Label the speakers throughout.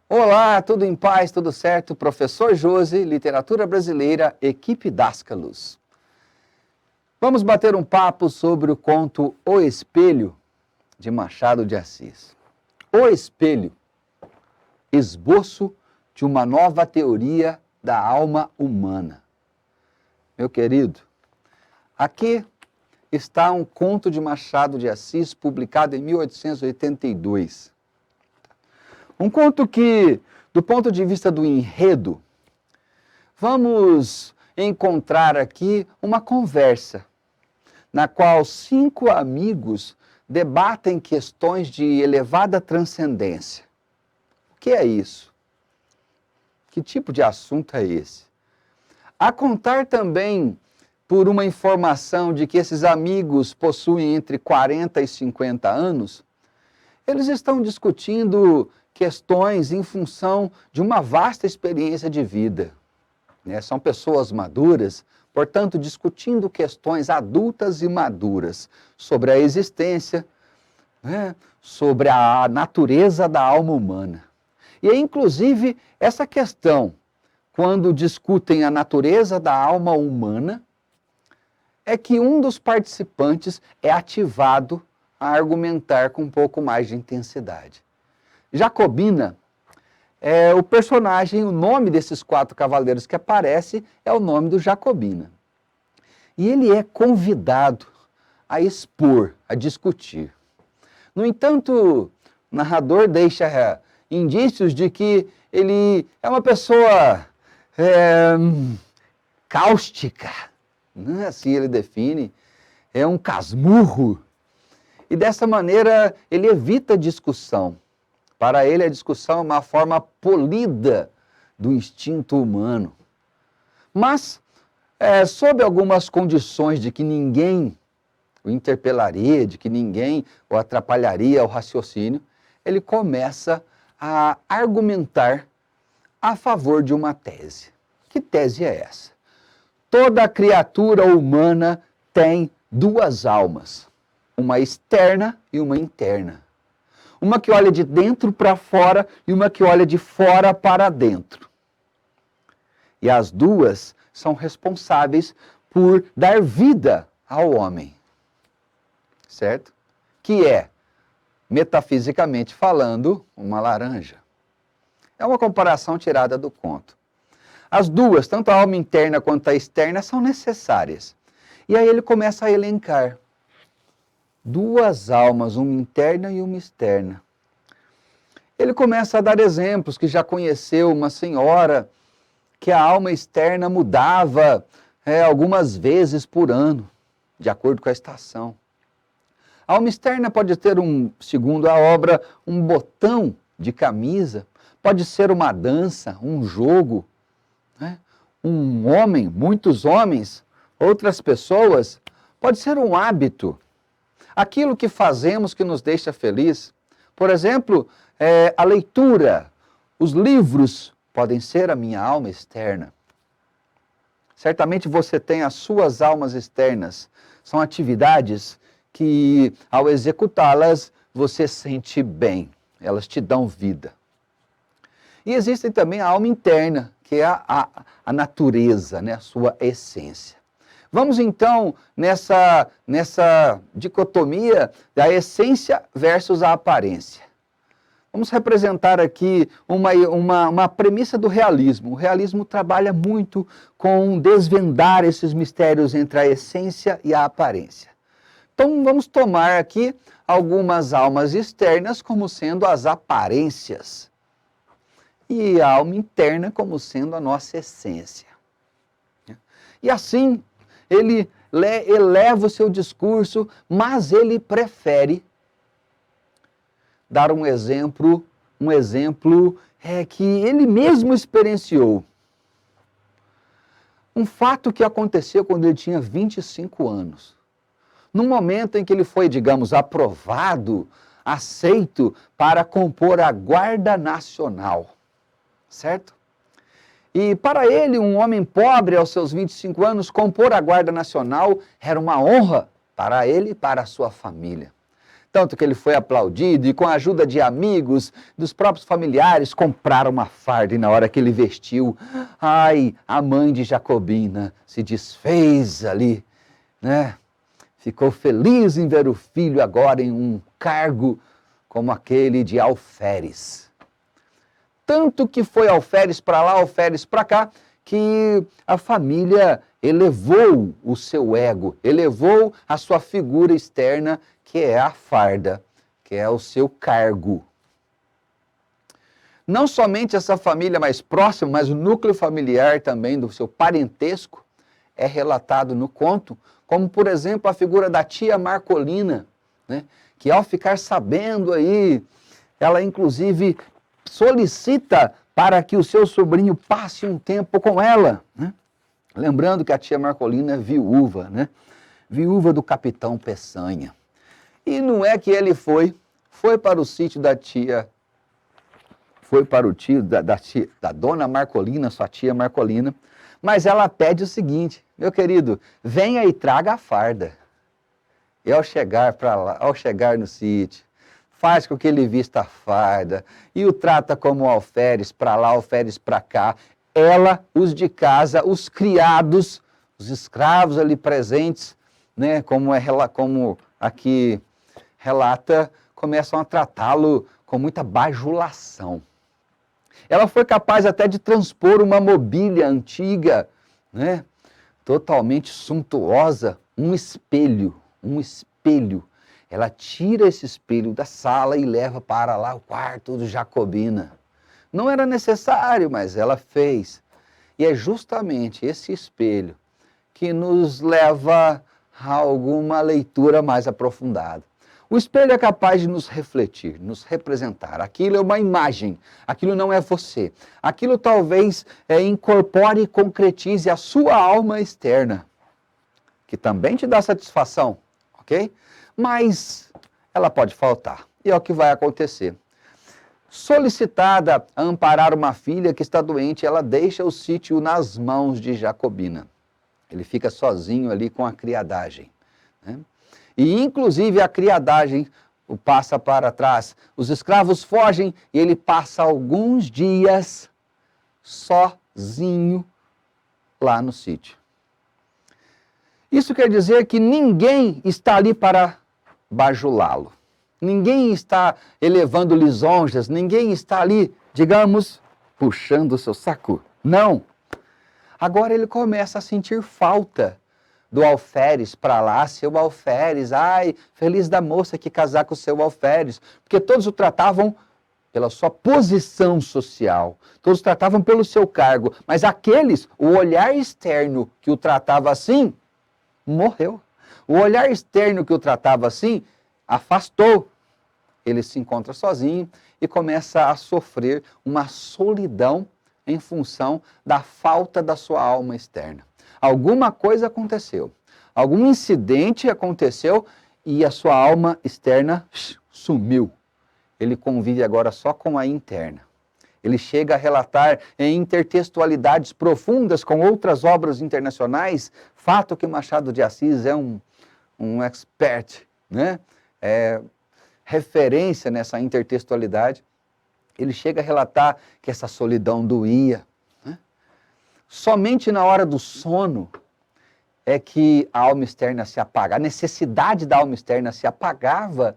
Speaker 1: Olá, tudo em paz, tudo certo? Professor Josi, Literatura Brasileira, equipe Dascalos. Vamos bater um papo sobre o conto O Espelho, de Machado de Assis. O Espelho, esboço de uma nova teoria da alma humana. Meu querido, aqui está um conto de Machado de Assis, publicado em 1882. Um conto que, do ponto de vista do enredo, vamos encontrar aqui uma conversa na qual 5 amigos debatem questões de elevada transcendência. O que é isso? Que tipo de assunto é esse? A contar também por uma informação de que esses amigos possuem entre 40 e 50 anos, eles estão discutindo questões em função de uma vasta experiência de vida. São pessoas maduras, portanto, discutindo questões adultas e maduras sobre a existência, sobre a natureza da alma humana. E, inclusive, essa questão, quando discutem a natureza da alma humana, é que um dos participantes é ativado a argumentar com um pouco mais de intensidade. Jacobina é o personagem, o nome desses 4 cavaleiros que aparece é o nome do Jacobina. E ele é convidado a expor, a discutir. No entanto, o narrador deixa indícios de que ele é uma pessoa cáustica, assim ele define, é um casmurro. E dessa maneira ele evita discussão. Para ele, a discussão é uma forma polida do instinto humano. Mas, sob algumas condições de que ninguém o interpelaria, de que ninguém o atrapalharia ao raciocínio, ele começa a argumentar a favor de uma tese. Que tese é essa? Toda criatura humana tem 2 almas, uma externa e uma interna. Uma que olha de dentro para fora e uma que olha de fora para dentro. E as 2 são responsáveis por dar vida ao homem. Certo? Que é, metafisicamente falando, uma laranja. É uma comparação tirada do conto. As 2, tanto a alma interna quanto a externa, são necessárias. E aí ele começa a elencar. 2 almas, uma interna e uma externa. Ele começa a dar exemplos que já conheceu uma senhora que a alma externa mudava algumas vezes por ano, de acordo com a estação. A alma externa pode ter, segundo a obra, um botão de camisa, pode ser uma dança, um jogo, um homem, muitos homens, outras pessoas, pode ser um hábito. Aquilo que fazemos que nos deixa feliz. Por exemplo, a leitura, os livros podem ser a minha alma externa. Certamente você tem as suas almas externas. São atividades que, ao executá-las, você sente bem. Elas te dão vida. E existe também a alma interna, que é a natureza, a sua essência. Vamos então nessa dicotomia da essência versus a aparência. Vamos representar aqui uma premissa do realismo. O realismo trabalha muito com desvendar esses mistérios entre a essência e a aparência. Então vamos tomar aqui algumas almas externas como sendo as aparências e a alma interna como sendo a nossa essência. E assim, ele eleva o seu discurso, mas ele prefere dar um exemplo que ele mesmo experienciou. Um fato que aconteceu quando ele tinha 25 anos. No momento em que ele foi, digamos, aprovado, aceito para compor a Guarda Nacional. Certo? E para ele, um homem pobre aos seus 25 anos, compor a Guarda Nacional era uma honra para ele e para a sua família. tanto que ele foi aplaudido, e com a ajuda de amigos, dos próprios familiares, compraram uma farda, e na hora que ele vestiu, ai, a mãe de Jacobina se desfez ali, né? Ficou feliz em ver o filho agora em um cargo como aquele de alferes. Tanto que foi alferes para lá, alferes para cá, que a família elevou o seu ego, elevou a sua figura externa, que é a farda, que é o seu cargo. Não somente essa família mais próxima, mas o núcleo familiar também do seu parentesco é relatado no conto, como por exemplo a figura da tia Marcolina, né, que ao ficar sabendo aí, ela inclusive solicita para que o seu sobrinho passe um tempo com ela, né? Lembrando que a tia Marcolina é viúva, né? Viúva do capitão Peçanha. E não é que ele foi para o sítio da tia, foi para o tio da dona Marcolina, sua tia Marcolina, mas ela pede o seguinte: meu querido, venha e traga a farda. E ao chegar para lá, ao chegar no sítio, faz com que ele vista a farda e o trata como alferes para lá, alferes para cá. Ela, os de casa, os criados, os escravos ali presentes, né, como aqui relata, começam a tratá-lo com muita bajulação. Ela foi capaz até de transpor uma mobília antiga, né, totalmente suntuosa, um espelho. Ela tira esse espelho da sala e leva para lá o quarto do Jacobina. Não era necessário, mas ela fez. E é justamente esse espelho que nos leva a alguma leitura mais aprofundada. O espelho é capaz de nos refletir, nos representar. Aquilo é uma imagem, aquilo não é você. Aquilo talvez incorpore e concretize a sua alma externa, que também te dá satisfação, ok? Mas ela pode faltar, e é o que vai acontecer. Solicitada a amparar uma filha que está doente, ela deixa o sítio nas mãos de Jacobina. Ele fica sozinho ali com a criadagem, né? E inclusive a criadagem o passa para trás. Os escravos fogem e ele passa alguns dias sozinho lá no sítio. Isso quer dizer que ninguém está ali para bajulá-lo. Ninguém está elevando lisonjas, ninguém está ali, digamos, puxando o seu saco. Não. Agora ele começa a sentir falta do alferes para lá, seu alferes, ai, feliz da moça que casar com o seu alferes, porque todos o tratavam pela sua posição social, todos tratavam pelo seu cargo, mas aqueles, o olhar externo que o tratava assim, morreu. O olhar externo que o tratava assim, afastou. Ele se encontra sozinho e começa a sofrer uma solidão em função da falta da sua alma externa. Alguma coisa aconteceu, algum incidente aconteceu e a sua alma externa sumiu. Ele convive agora só com a interna. Ele chega a relatar em intertextualidades profundas com outras obras internacionais, fato que Machado de Assis é um expert, né? Referência nessa intertextualidade. Ele chega a relatar que essa solidão doía, né? Somente na hora do sono é que a alma externa se apaga, a necessidade da alma externa se apagava,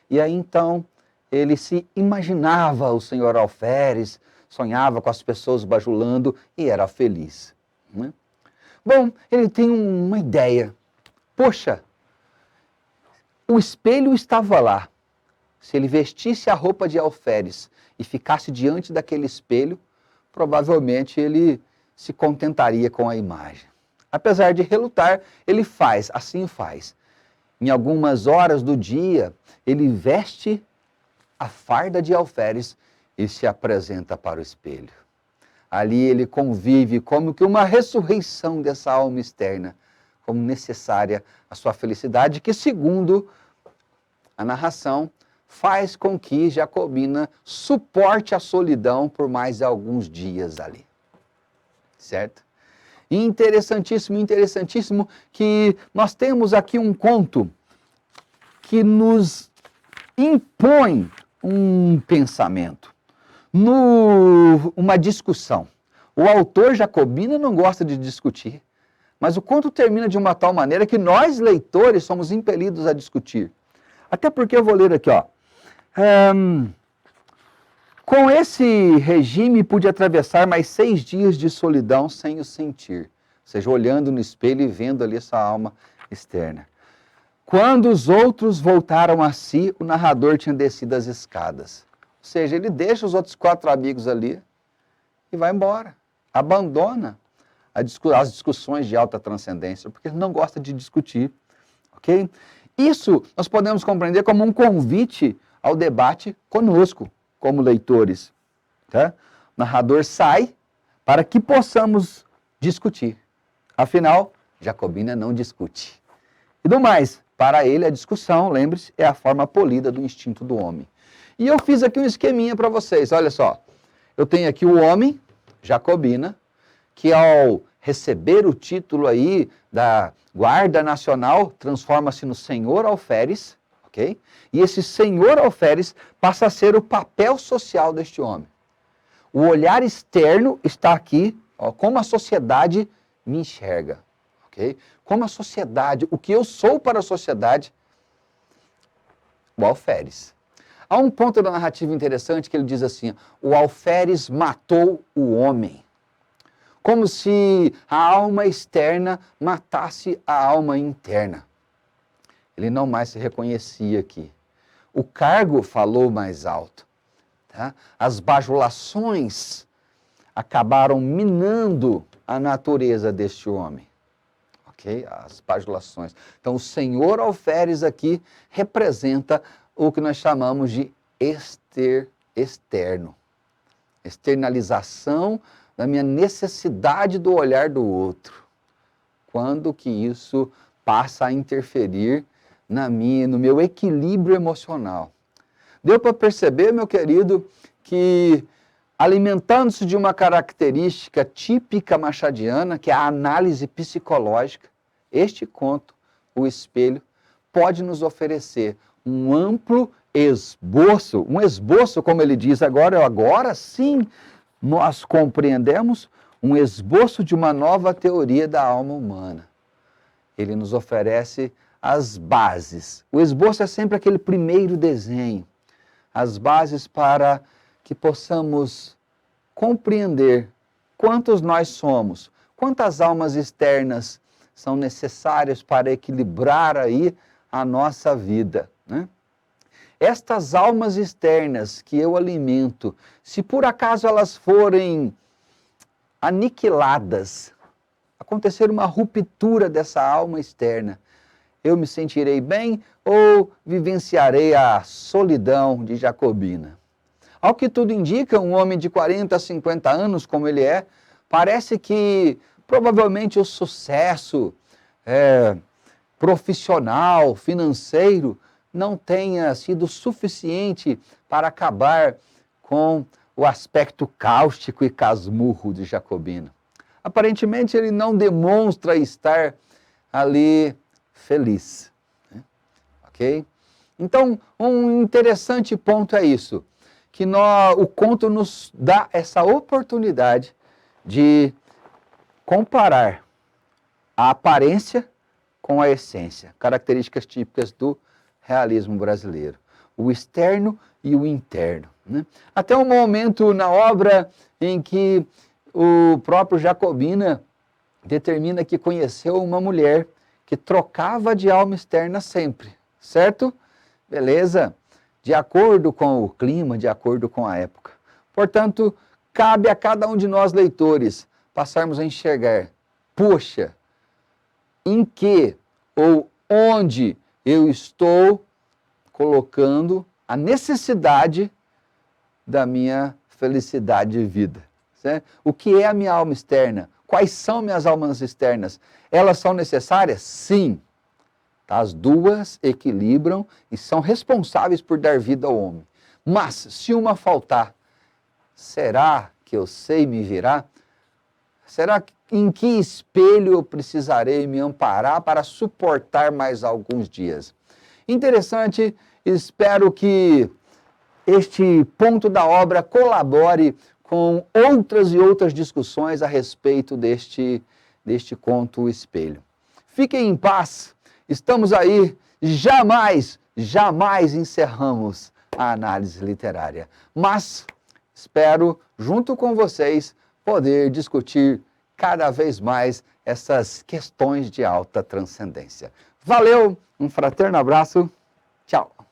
Speaker 1: e aí então ele se imaginava o senhor alferes, sonhava com as pessoas bajulando e era feliz, né? Bom, ele tem uma ideia. Poxa, o espelho estava lá. Se ele vestisse a roupa de alferes e ficasse diante daquele espelho, provavelmente ele se contentaria com a imagem. Apesar de relutar, ele faz, assim faz. Em algumas horas do dia, ele veste a farda de alferes e se apresenta para o espelho. Ali ele convive como que uma ressurreição dessa alma externa, como necessária à sua felicidade, que segundo a narração, faz com que Jacobina suporte a solidão por mais alguns dias ali. Certo? E interessantíssimo que nós temos aqui um conto que nos impõe um pensamento, uma discussão. O autor jacobino não gosta de discutir, mas o conto termina de uma tal maneira que nós, leitores, somos impelidos a discutir. Até porque eu vou ler aqui, ó. Com esse regime pude atravessar mais 6 dias de solidão sem o sentir. Ou seja, olhando no espelho e vendo ali essa alma externa. Quando os outros voltaram a si, o narrador tinha descido as escadas. Ou seja, ele deixa os outros 4 amigos ali e vai embora. Abandona as discussões de alta transcendência, porque ele não gosta de discutir. Ok? Isso nós podemos compreender como um convite ao debate conosco, como leitores. Tá? O narrador sai para que possamos discutir. Afinal, Jacobina não discute. E do mais, para ele a discussão, lembre-se, é a forma polida do instinto do homem. E eu fiz aqui um esqueminha para vocês, olha só. Eu tenho aqui o homem, Jacobina, que ao receber o título aí da Guarda Nacional, transforma-se no Senhor Alferes, ok? E esse Senhor Alferes passa a ser o papel social deste homem. O olhar externo está aqui, ó, como a sociedade me enxerga, ok? Como a sociedade, o que eu sou para a sociedade, o alferes. Há um ponto da narrativa interessante que ele diz assim, o alferes matou o homem. Como se a alma externa matasse a alma interna. Ele não mais se reconhecia aqui. O cargo falou mais alto. Tá? As bajulações acabaram minando a natureza deste homem. Ok? As bajulações. Então, o Senhor Alferes aqui representa o que nós chamamos de externo. Externalização da minha necessidade do olhar do outro. Quando que isso passa a interferir no meu equilíbrio emocional. Deu para perceber, meu querido, que alimentando-se de uma característica típica machadiana, que é a análise psicológica, este conto, O Espelho, pode nos oferecer um amplo esboço, como ele diz agora sim, nós compreendemos um esboço de uma nova teoria da alma humana. Ele nos oferece as bases. O esboço é sempre aquele primeiro desenho. As bases para que possamos compreender quantos nós somos, quantas almas externas são necessárias para equilibrar aí a nossa vida, né? Estas almas externas que eu alimento, se por acaso elas forem aniquiladas, acontecer uma ruptura dessa alma externa, eu me sentirei bem ou vivenciarei a solidão de Jacobina? Ao que tudo indica, um homem de 40 a 50 anos, como ele é, parece que provavelmente o sucesso profissional, financeiro, não tenha sido suficiente para acabar com o aspecto cáustico e casmurro de Jacobina. Aparentemente, ele não demonstra estar ali feliz. Né? Ok? Então, um interessante ponto é isso, que o conto nos dá essa oportunidade de comparar a aparência com a essência, características típicas do realismo brasileiro, o externo e o interno. Né? Até um momento na obra em que o próprio Jacobina determina que conheceu uma mulher que trocava de alma externa sempre, certo? Beleza? De acordo com o clima, de acordo com a época. Portanto, cabe a cada um de nós, leitores, passarmos a enxergar, poxa, em que ou onde eu estou colocando a necessidade da minha felicidade de vida. Certo? O que é a minha alma externa? Quais são minhas almas externas? Elas são necessárias? Sim. As duas equilibram e são responsáveis por dar vida ao homem. Mas, se uma faltar, será que eu sei me virar? Será que em que espelho eu precisarei me amparar para suportar mais alguns dias? Interessante Espero que este ponto da obra colabore com outras e outras discussões a respeito deste conto O Espelho. Fiquem em paz, estamos aí, jamais encerramos a análise literária. Mas espero, junto com vocês, poder discutir cada vez mais essas questões de alta transcendência. Valeu, um fraterno abraço, tchau!